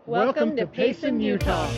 Welcome to Payson, Utah.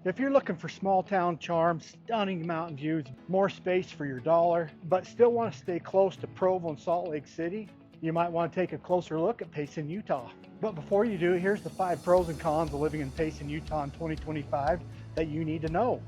If you're looking for small town charm, stunning mountain views, more space for your dollar, but still want to stay close to Provo and Salt Lake City, you might want to take a closer look at Payson, Utah. But before you do, here's the 5 pros and cons of living in Payson, Utah in 2025 that you need to know.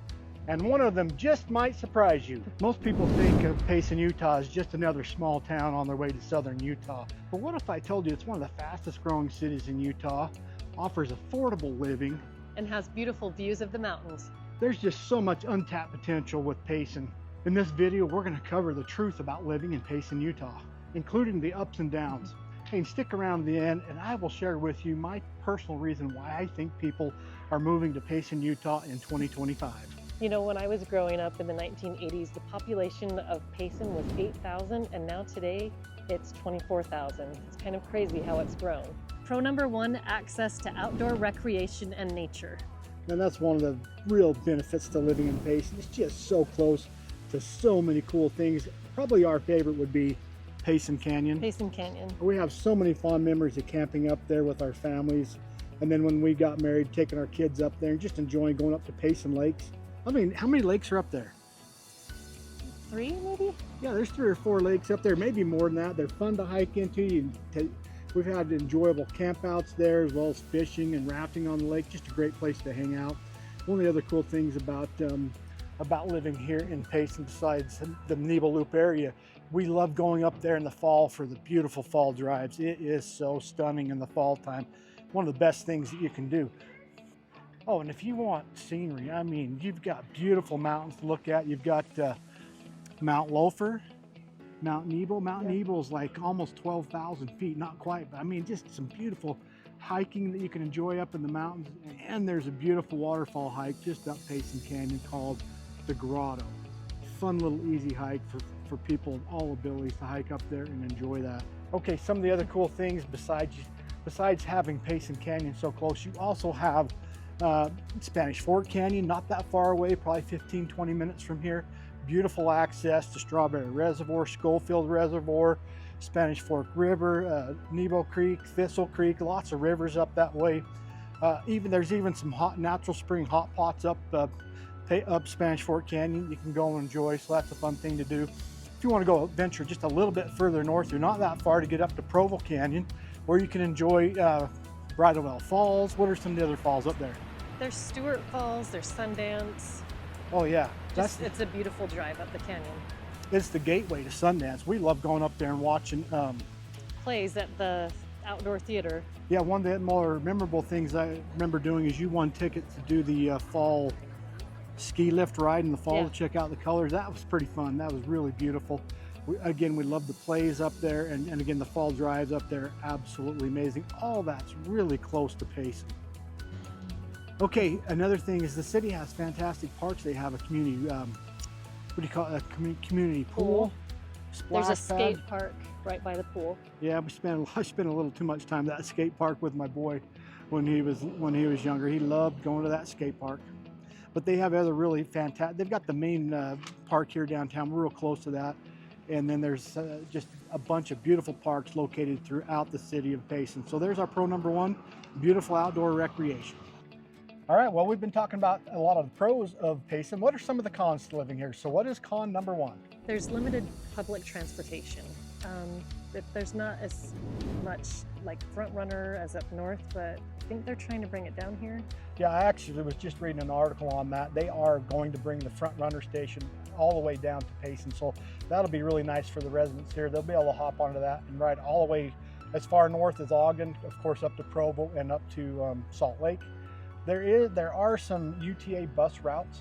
And one of them just might surprise you. Most people think of Payson, Utah as just another small town on their way to southern Utah. But what if I told you it's one of the fastest growing cities in Utah, offers affordable living, and has beautiful views of the mountains. There's just so much untapped potential with Payson. In this video, we're going to cover the truth about living in Payson, Utah, including the ups and downs. And stick around to the end and I will share with you my personal reason why I think people are moving to Payson, Utah in 2025. You know, when I was growing up in the 1980s, the population of Payson was 8,000 and now today it's 24,000. It's kind of crazy how it's grown. Pro number 1, access to outdoor recreation and nature. And that's one of the real benefits to living in Payson. It's just so close to so many cool things. Probably our favorite would be Payson Canyon. Payson Canyon. We have so many fond memories of camping up there with our families. And then when we got married, taking our kids up there and just enjoying going up to Payson Lakes. I mean, how many lakes are up there? 3 maybe? Yeah, there's 3 or 4 lakes up there, maybe more than that. They're fun to hike into. We've had enjoyable campouts there, as well as fishing and rafting on the lake. Just a great place to hang out. One of the other cool things about living here in Payson, besides the Nebo Loop area, we love going up there in the fall for the beautiful fall drives. It is so stunning in the fall time. One of the best things that you can do. Oh, and if you want scenery, I mean, you've got beautiful mountains to look at. You've got Mount Loafer, Mount Nebo. Mount Nebo is like almost 12,000 feet, not quite, but I mean, just some beautiful hiking that you can enjoy up in the mountains. And there's a beautiful waterfall hike just up Payson Canyon called the Grotto. Fun little easy hike for people of all abilities to hike up there and enjoy that. Okay, some of the other cool things besides having Payson Canyon so close, you also have Spanish Fork Canyon, not that far away, probably 15-20 minutes from here. Beautiful access to Strawberry Reservoir, Schofield Reservoir, Spanish Fork River, Nebo Creek, Thistle Creek, lots of rivers up that way. There's even some hot natural spring hot pots up Spanish Fork Canyon you can go and enjoy, so that's a fun thing to do. If you want to go venture just a little bit further north, you're not that far to get up to Provo Canyon, where you can enjoy Bridalveil Falls. What are some of the other falls up there? There's Stewart Falls, there's Sundance. Oh yeah. It's a beautiful drive up the canyon. It's the gateway to Sundance. We love going up there and watching plays at the outdoor theater. Yeah, one of the more memorable things I remember doing is you won tickets to do the fall ski lift ride in the fall to check out the colors. That was pretty fun. That was really beautiful. We love the plays up there, and again, the fall drives up there, absolutely amazing. All that's really close to Payson. Okay, another thing is the city has fantastic parks. They have a community, community pool. There's a skate park right by the pool. Yeah, I spent a little too much time at that skate park with my boy when he was younger. He loved going to that skate park. But they have other really fantastic. They've got the main park here downtown. We're real close to that. And then there's just a bunch of beautiful parks located throughout the city of Payson. So there's our pro number 1, beautiful outdoor recreation. All right, well, we've been talking about a lot of the pros of Payson. What are some of the cons to living here? So what is con number 1? There's limited public transportation. There's not as much like front runner as up north, but I think they're trying to bring it down here. Yeah, I actually was just reading an article on that. They are going to bring the front runner station all the way down to Payson. So that'll be really nice for the residents here. They'll be able to hop onto that and ride all the way as far north as Ogden, of course up to Provo and up to Salt Lake. There are some UTA bus routes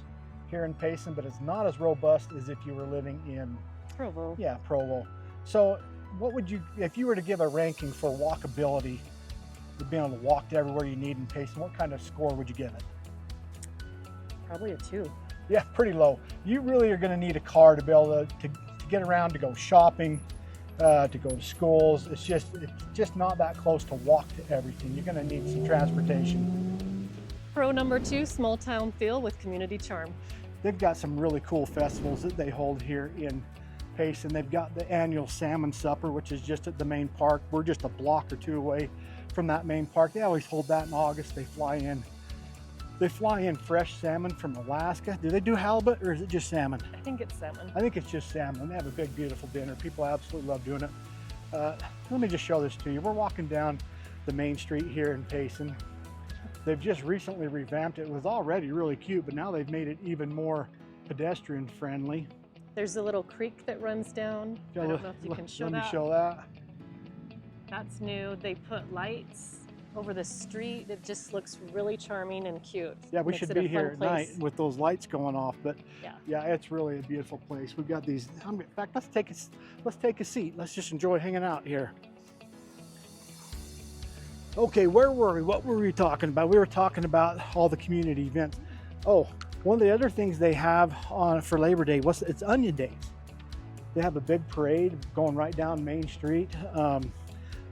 here in Payson, but it's not as robust as if you were living in Provo. Yeah, Provo. So what would you, if you were to give a ranking for walkability, being able to walk to everywhere you need in Payson, what kind of score would you give it? Probably a 2. Yeah, pretty low. You really are going to need a car to be able to get around, to go shopping, to go to schools. It's just not that close to walk to everything. You're going to need some transportation. Pro number 2, small town feel with community charm. They've got some really cool festivals that they hold here in Payson. They've got the annual salmon supper, which is just at the main park. We're just a block or two away from that main park. They always hold that in August. They fly in fresh salmon from Alaska. Do they do halibut or is it just salmon? I think it's salmon. I think it's just salmon. They have a big, beautiful dinner. People absolutely love doing it. Let me just show this to you. We're walking down the main street here in Payson. They've just recently revamped it. It was already really cute, but now they've made it even more pedestrian friendly. There's a little creek that runs down. I don't know if you can show that. Let me show that. That's new. They put lights over the street. It just looks really charming and cute. Yeah, we Makes should it a be here fun at place. night with those lights going off. But Yeah. yeah, it's really a beautiful place. We've got these. In fact, let's take a seat. Let's just enjoy hanging out here. Okay, where were we? What were we talking about? We were talking about all the community events. Oh, one of the other things they have on for Labor Day it's Onion Days. They have a big parade going right down Main Street.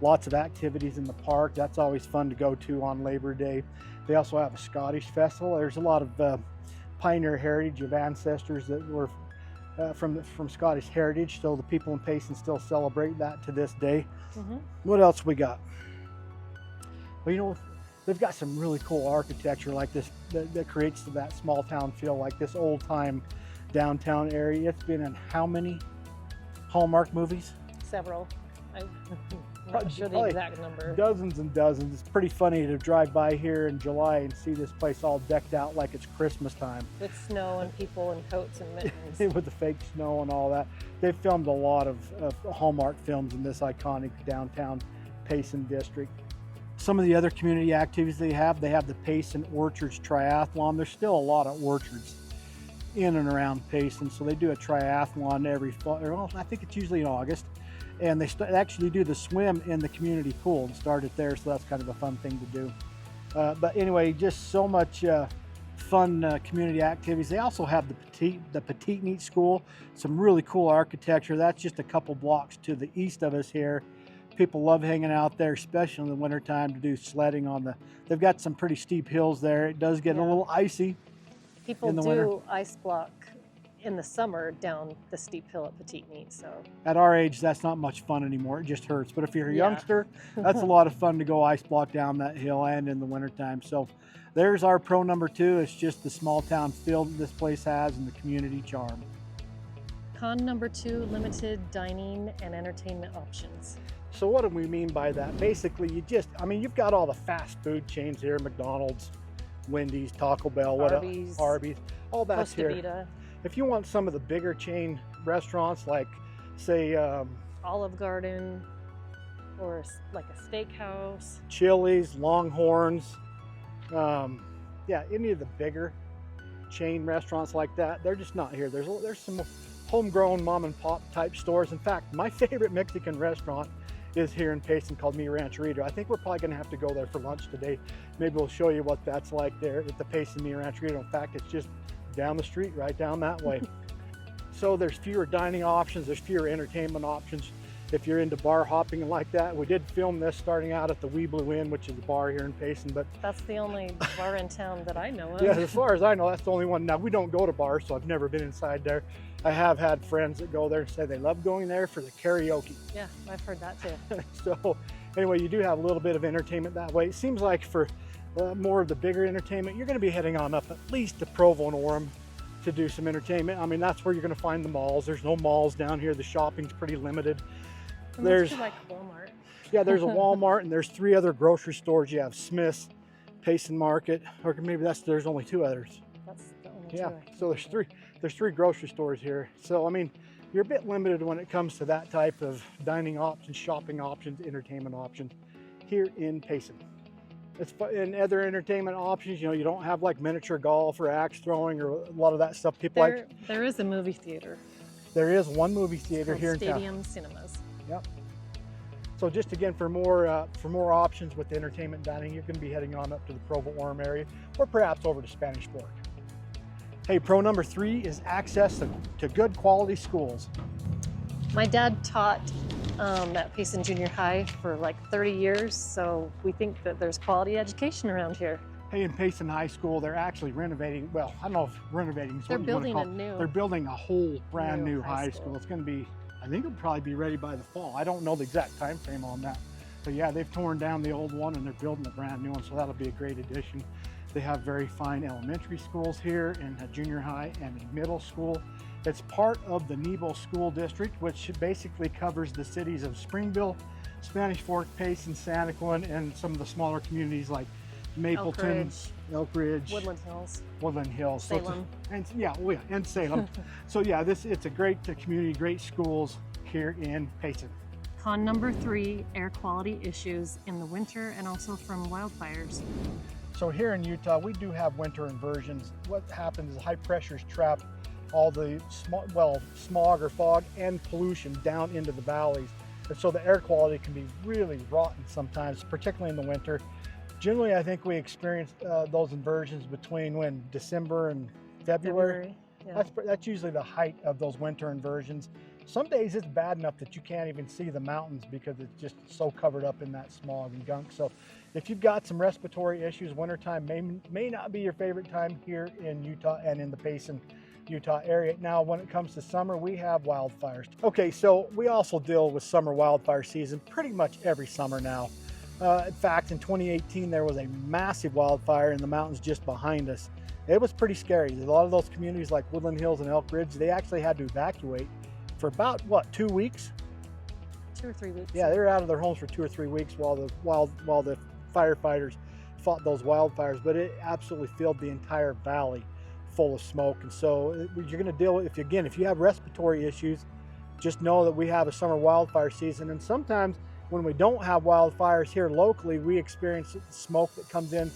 Lots of activities in the park. That's always fun to go to on Labor Day. They also have a Scottish festival. There's a lot of pioneer heritage of ancestors that were from Scottish heritage. So the people in Payson still celebrate that to this day. Mm-hmm. What else we got? Well, you know, they've got some really cool architecture like this that creates that small town feel, like this old time downtown area. It's been in how many Hallmark movies? Several. I'm not sure the Probably exact number. Dozens and dozens. It's pretty funny to drive by here in July and see this place all decked out like it's Christmas time. With snow and people in coats and mittens. With the fake snow and all that. They've filmed a lot of Hallmark films in this iconic downtown Payson district. Some of the other community activities they have the Payson Orchards Triathlon. There's still a lot of orchards in and around Payson, so they do a triathlon every fall. Well, I think it's usually in August, and they actually do the swim in the community pool and start it there, so that's kind of a fun thing to do. But anyway, just so much fun community activities. They also have the Petite Meat School, some really cool architecture. That's just a couple blocks to the east of us here. People love hanging out there, especially in the wintertime, to do sledding on they've got some pretty steep hills there. It does get a little icy. People in the do winter. ice block in the summer down the steep hill at Petite Meat, so. At our age, that's not much fun anymore. It just hurts. But if you're a Yeah. youngster, that's a lot of fun to go ice block down that hill and in the wintertime. So there's our pro number 2. It's just the small town feel that this place has and the community charm. Con number 2, limited dining and entertainment options. So what do we mean by that? Basically, you've got all the fast food chains here, McDonald's, Wendy's, Taco Bell, Arby's, all that's Costa here. Vida, If you want some of the bigger chain restaurants, like say Olive Garden, or like a steakhouse. Chili's, Longhorns, any of the bigger chain restaurants like that, they're just not here. There's some homegrown mom and pop type stores. In fact, my favorite Mexican restaurant is here in Payson called Rancherito. I think we're probably gonna have to go there for lunch today. Maybe we'll show you what that's like there at the Payson Rancherito. In fact, it's just down the street, right down that way. So there's fewer dining options, there's fewer entertainment options. If you're into bar hopping and like that, we did film this starting out at the Wee Blue Inn, which is a bar here in Payson, but That's the only bar in town that I know of. yeah, as far as I know, that's the only one. Now, we don't go to bars, so I've never been inside there. I have had friends that go there and say they love going there for the karaoke. Yeah, I've heard that too. So anyway, you do have a little bit of entertainment that way. It seems like for more of the bigger entertainment, you're going to be heading on up at least to Provo and Orem to do some entertainment. I mean, that's where you're going to find the malls. There's no malls down here. The shopping's pretty limited. There's like Walmart. Yeah, there's a Walmart and there's 3 other grocery stores. You have Smith's, Payson Market, or maybe there's only 2 others. That's the only Yeah, two. so there's three grocery stores here. So I mean, you're a bit limited when it comes to that type of dining options, shopping options, entertainment options here in Payson. And other entertainment options, you know, you don't have like miniature golf or axe throwing or a lot of that stuff people like. There is a movie theater. There is one movie theater here in town. Stadium Cinemas. Yep. So just again, for more options with entertainment dining, you're going to be heading on up to the Provo-Orem area, or perhaps over to Spanish Fork. Hey, pro number 3 is access to good quality schools. My dad taught at Payson Junior High for like 30 years, so we think that there's quality education around here. Hey, in Payson High School, they're actually renovating, well, I don't know if renovating is what you want to call it. They're building a whole brand new high school. It's going to be, I think it'll probably be ready by the fall. I don't know the exact time frame on that. But yeah, they've torn down the old one and they're building a brand new one, so that'll be a great addition. They have very fine elementary schools here and a junior high and a middle school. It's part of the Nebo School District, which basically covers the cities of Springville, Spanish Fork, Payson, Santaquin, and some of the smaller communities like Mapleton, Elk Ridge, Woodland Hills, Salem. And Salem. So yeah, it's a great community, great schools here in Payson. Con number 3, air quality issues in the winter and also from wildfires. So here in Utah, we do have winter inversions. What happens is high pressures trap all the smog or fog and pollution down into the valleys. And so the air quality can be really rotten sometimes, particularly in the winter. Generally, I think we experience those inversions between December and February. Yeah. That's usually the height of those winter inversions. Some days it's bad enough that you can't even see the mountains because it's just so covered up in that smog and gunk. So if you've got some respiratory issues, wintertime may not be your favorite time here in Utah and in the Payson, Utah area. Now, when it comes to summer, we have wildfires. Okay, so we also deal with summer wildfire season pretty much every summer now. In fact, in 2018, there was a massive wildfire in the mountains just behind us. It was pretty scary. A lot of those communities like Woodland Hills and Elk Ridge, they actually had to evacuate for about, 2 weeks? 2 or 3 weeks. Yeah, they were out of their homes for 2 or 3 weeks while the firefighters fought those wildfires, but it absolutely filled the entire valley full of smoke. And so you're going to deal with, if you have respiratory issues, just know that we have a summer wildfire season. And sometimes when we don't have wildfires here locally, we experience smoke that comes in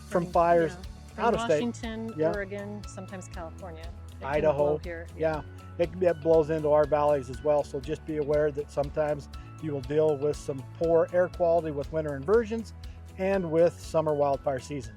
from fires out of state. Washington, Oregon, sometimes California. Idaho. Here. Yeah, it blows into our valleys as well. So just be aware that sometimes you will deal with some poor air quality with winter inversions and with summer wildfire season.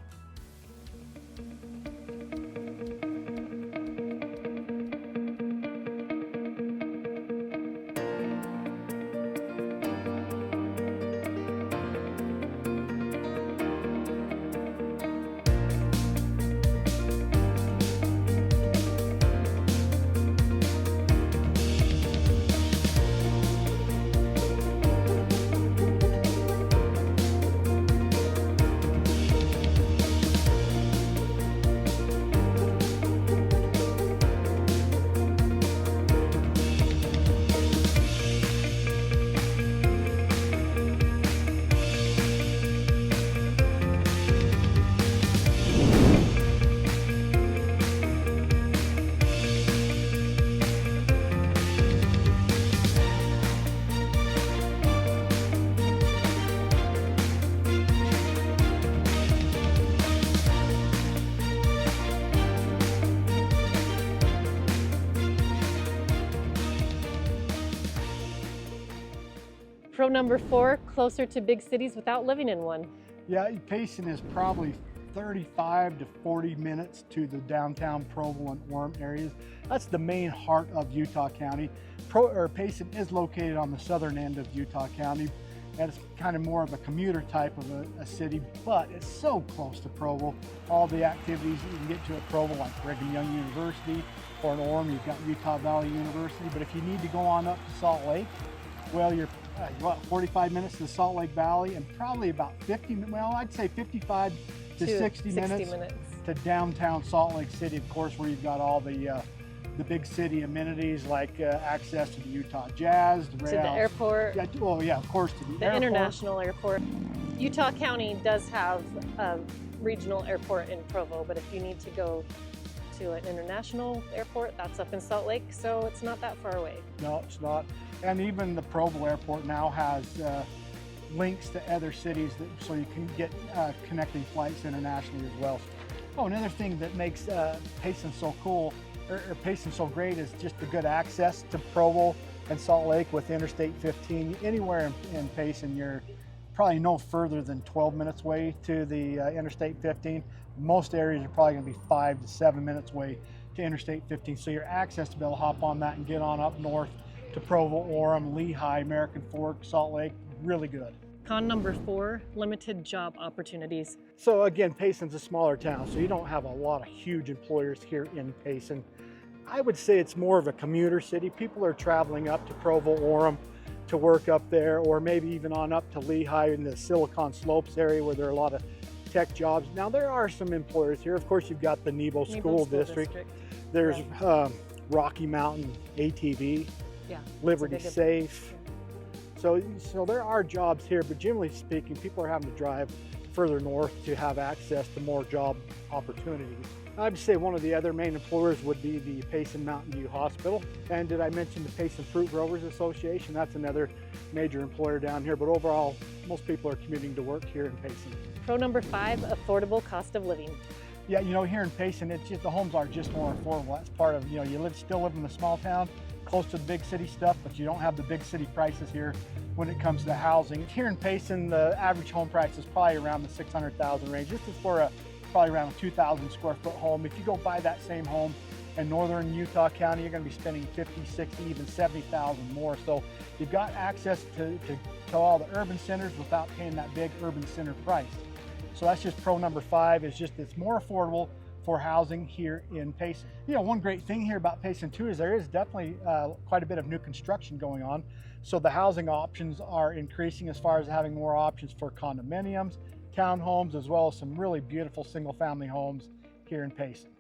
Pro number 4, closer to big cities without living in one. Yeah, Payson is probably 35 to 40 minutes to the downtown Provo and Orem areas. That's the main heart of Utah County. Payson is located on the southern end of Utah County, and it's kind of more of a commuter type of a city, but it's so close to Provo. All the activities you can get to at Provo, like Brigham Young University, or in Orem, you've got Utah Valley University. But if you need to go on up to Salt Lake, well, you're 45 minutes to the Salt Lake Valley and probably about 55 to 60 minutes to downtown Salt Lake City, of course, where you've got all the big city amenities like access to the Utah Jazz, to the airport. Yeah, of course, to the airport. International airport. Utah County does have a regional airport in Provo, but if you need to go to an international airport. That's up in Salt Lake, so it's not that far away. No, it's not. And even the Provo airport now has links to other cities so you can get connecting flights internationally as well. Oh, another thing that makes Payson so cool, or Payson so great, is just the good access to Provo and Salt Lake with Interstate 15. Anywhere in Payson, you're probably no further than 12 minutes away to the Interstate 15. Most areas are probably going to be 5 to 7 minutes away to Interstate 15. So your access to be able to hop on that and get on up north to Provo, Orem, Lehigh, American Fork, Salt Lake, really good. Con number 4, limited job opportunities. So again, Payson's a smaller town, so you don't have a lot of huge employers here in Payson. I would say it's more of a commuter city. People are traveling up to Provo, Orem to work up there, or maybe even on up to Lehigh in the Silicon Slopes area where there are a lot of tech jobs. Now there are some employers here. Of course, you've got the Nebo School District. There's Rocky Mountain ATV, Liberty Safe. So there are jobs here, but generally speaking, people are having to drive further north to have access to more job opportunities. I'd say one of the other main employers would be the Payson Mountain View Hospital. And did I mention the Payson Fruit Growers Association? That's another major employer down here, but overall, most people are commuting to work here in Payson. Pro number 5, affordable cost of living. Yeah, you know, here in Payson, it's just, the homes are just more affordable. That's part of, you know, still live in a small town, close to the big city stuff, but you don't have the big city prices here when it comes to housing. Here in Payson, the average home price is probably around the 600,000 range. This is for probably around a 2,000 square foot home. If you go buy that same home in northern Utah County, you're going to be spending 50, 60, even 70,000 more. So you've got access to all the urban centers without paying that big urban center price. So that's just pro number 5, is just it's more affordable for housing here in Payson. You know, one great thing here about Payson too is there is definitely quite a bit of new construction going on. So the housing options are increasing as far as having more options for condominiums, townhomes, as well as some really beautiful single family homes here in Payson.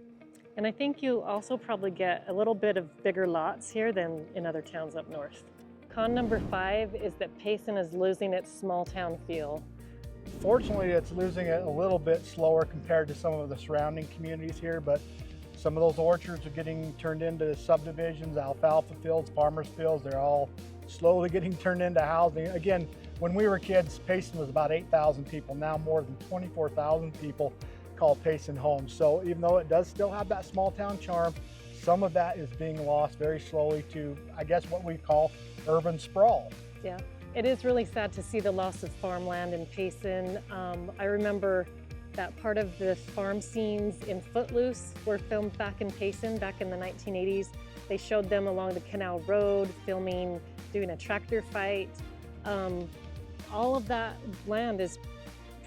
And I think you also probably get a little bit of bigger lots here than in other towns up north. Con number 5 is that Payson is losing its small town feel. Fortunately, it's losing it a little bit slower compared to some of the surrounding communities here, but some of those orchards are getting turned into subdivisions, alfalfa fields, farmers fields. They're all slowly getting turned into housing. Again, when we were kids, Payson was about 8,000 people. Now more than 24,000 people call Payson home. So even though it does still have that small town charm, some of that is being lost very slowly to, I guess, what we call urban sprawl. Yeah. It is really sad to see the loss of farmland in Payson. I remember that part of the farm scenes in Footloose were filmed back in Payson back in the 1980s. They showed them along the Canal Road, doing a tractor fight. All of that land is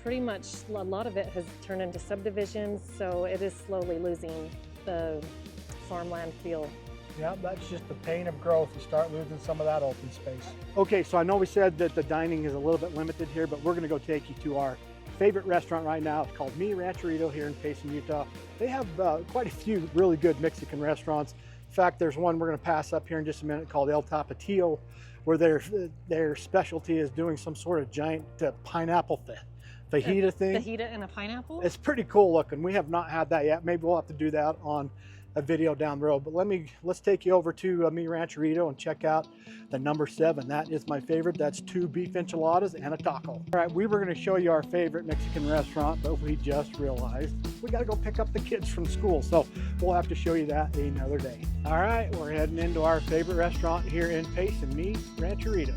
pretty much, a lot of it has turned into subdivisions, so it is slowly losing the farmland feel. Yeah, that's just the pain of growth. You start losing some of that open space. Okay, so I know we said that the dining is a little bit limited here, but we're gonna go take you to our favorite restaurant right now. It's called Rancherito here in Payson, Utah. They have quite a few really good Mexican restaurants. In fact, there's one we're gonna pass up here in just a minute called El Tapatio, where their specialty is doing some sort of giant pineapple fajita thing. Fajita and a pineapple? It's pretty cool looking. We have not had that yet. Maybe we'll have to do that on a video down the road, but let's take you over to Rancherito and check out the number 7. That is my favorite. That's 2 beef enchiladas and a taco. All right, we were going to show you our favorite Mexican restaurant, but we just realized we got to go pick up the kids from school, so we'll have to show you that another day. All right, we're heading into our favorite restaurant here in Payson, Rancherito.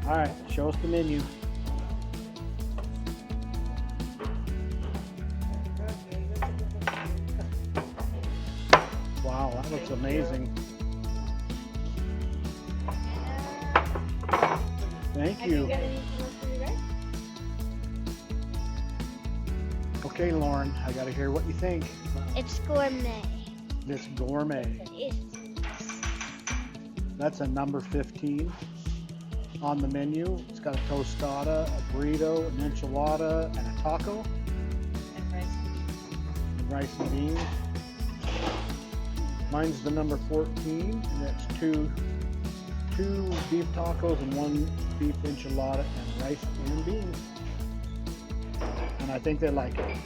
All right, show us the menu. Wow, that looks amazing. Thank you. Okay, Lauren, I gotta hear what you think. It's gourmet. It's gourmet. That's a number 15 on the menu. It's got a tostada, a burrito, an enchilada, and a taco. And fries. rice and beans. Mine's the number 14, and that's two beef tacos and one beef enchilada and rice and beans. And I think they like it.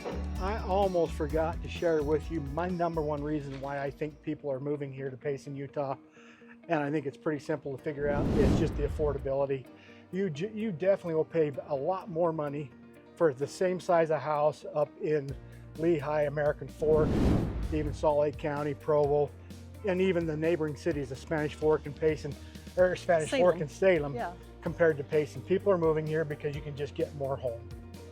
I almost forgot to share with you my number one reason why I think people are moving here to Payson, Utah. And I think it's pretty simple to figure out. It's just the affordability. You definitely will pay a lot more money for the same size of house up in Lehigh, American Fork, even Salt Lake County, Provo, and even the neighboring cities of Spanish Fork and Payson, or Spanish Fork and Salem, compared to Payson. People are moving here because you can just get more home.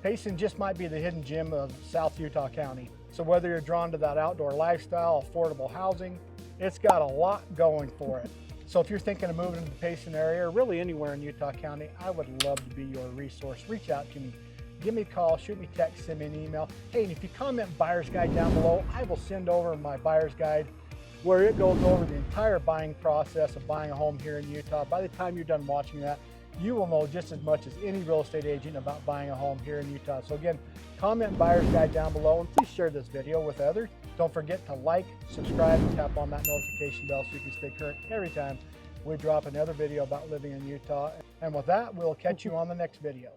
Payson just might be the hidden gem of South Utah County. So whether you're drawn to that outdoor lifestyle, affordable housing, it's got a lot going for it. So if you're thinking of moving to the Payson area, or really anywhere in Utah County, I would love to be your resource. Reach out to me. Give me a call, shoot me a text, send me an email. Hey, and if you comment buyer's guide down below, I will send over my buyer's guide where it goes over the entire buying process of buying a home here in Utah. By the time you're done watching that, you will know just as much as any real estate agent about buying a home here in Utah. So again, comment buyer's guide down below, and please share this video with others. Don't forget to like, subscribe, and tap on that notification bell so you can stay current every time we drop another video about living in Utah. And with that, we'll catch you on the next video.